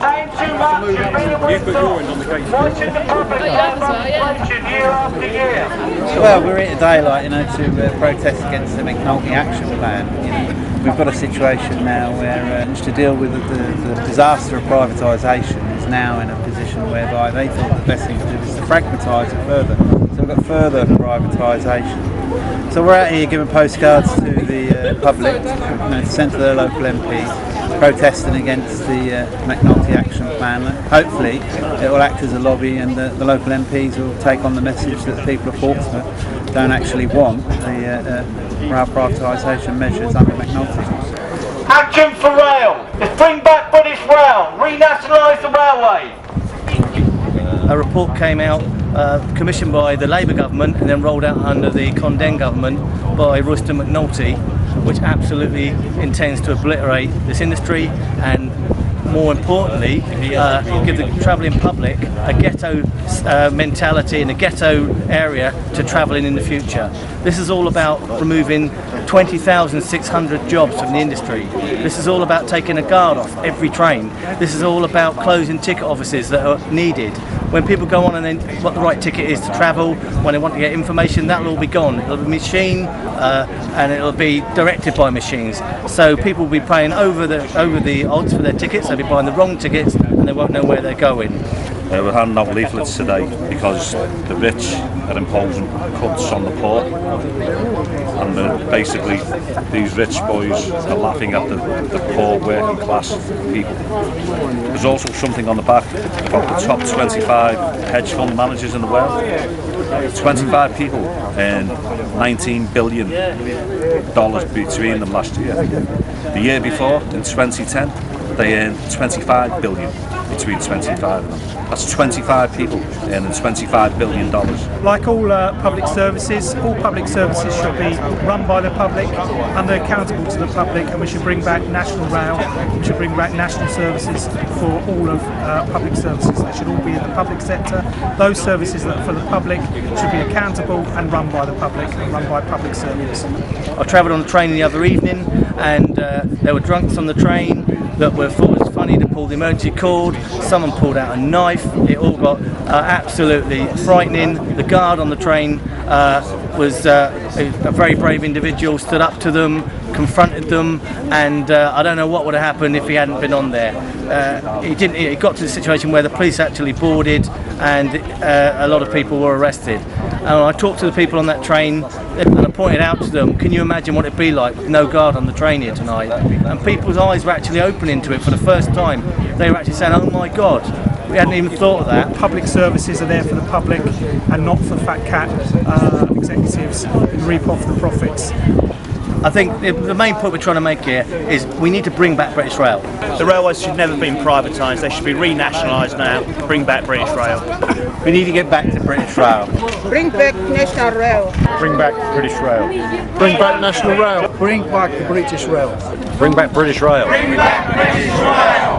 Ain't too much, you've been with them. Watching the public inflation year after year. Well, we're here today, to protest against the Mcnulty action plan. We've got a situation now where, to deal with the disaster of privatisation, is now in a position whereby they thought the best thing to do is to fragmentise it further. So we've got further privatisation. So we're out here giving postcards to the public, sent to their local MPs, protesting against the Mcnulty action plan. Hopefully it will act as a lobby, and the local MPs will take on the message that the people of Portsmouth don't actually want the rail privatisation measures under Mcnulty. Action for rail! Let's bring back British Rail! Renationalise the railway! A report came out commissioned by the Labour government and then rolled out under the Condemned government by Royal Mcnulty, which absolutely intends to obliterate this industry and, more importantly, give the travelling public a ghetto mentality and a ghetto area to travelling in the future. This is all about removing 20,600 jobs from the industry. This is all about taking a guard off every train. This is all about closing ticket offices that are needed. When people go on and then what the right ticket is to travel, when they want to get information, that'll all be gone. It'll be machine and it'll be directed by machines. So people will be paying over the odds for their tickets. They'll be buying the wrong tickets and they won't know where they're going. We're handing out leaflets today because the rich are imposing cuts on the poor, and basically these rich boys are laughing at the poor working class people. There's also something on the back about the top 25 hedge fund managers in the world. 25 people earned $19 billion between them last year. The year before, in 2010, they earned $25 billion between 25 of them. That's 25 people earning $25 billion. Like all public services should be run by the public and they're accountable to the public, and we should bring back national rail, we should bring back national services for all of public services. They should all be in the public sector. Those services that are for the public should be accountable and run by the public and run by public servants. I travelled on a train the other evening and there were drunks on the train that were thought it was funny to pull the emergency cord. Someone pulled out a knife. It all got absolutely frightening. The guard on the train was a very brave individual, stood up to them, confronted them, and I don't know what would have happened if he hadn't been on there. It got to the situation where the police actually boarded and a lot of people were arrested. And I talked to the people on that train and I pointed out to them, can you imagine what it'd be like with no guard on the train here tonight? And people's eyes were actually opening to it for the first time. They were actually saying, oh my God, we hadn't even thought of that. Public services are there for the public and not for fat cat executives who reap off the profits. I think the main point we're trying to make here is we need to bring back British Rail. The railways should never have been privatised, they should be renationalised now. Bring back British Rail. We need to get back to British Rail. Bring back National Rail. Bring back British Rail. Bring back National Rail. Bring back British Rail. Bring back British Rail. Bring back British Rail!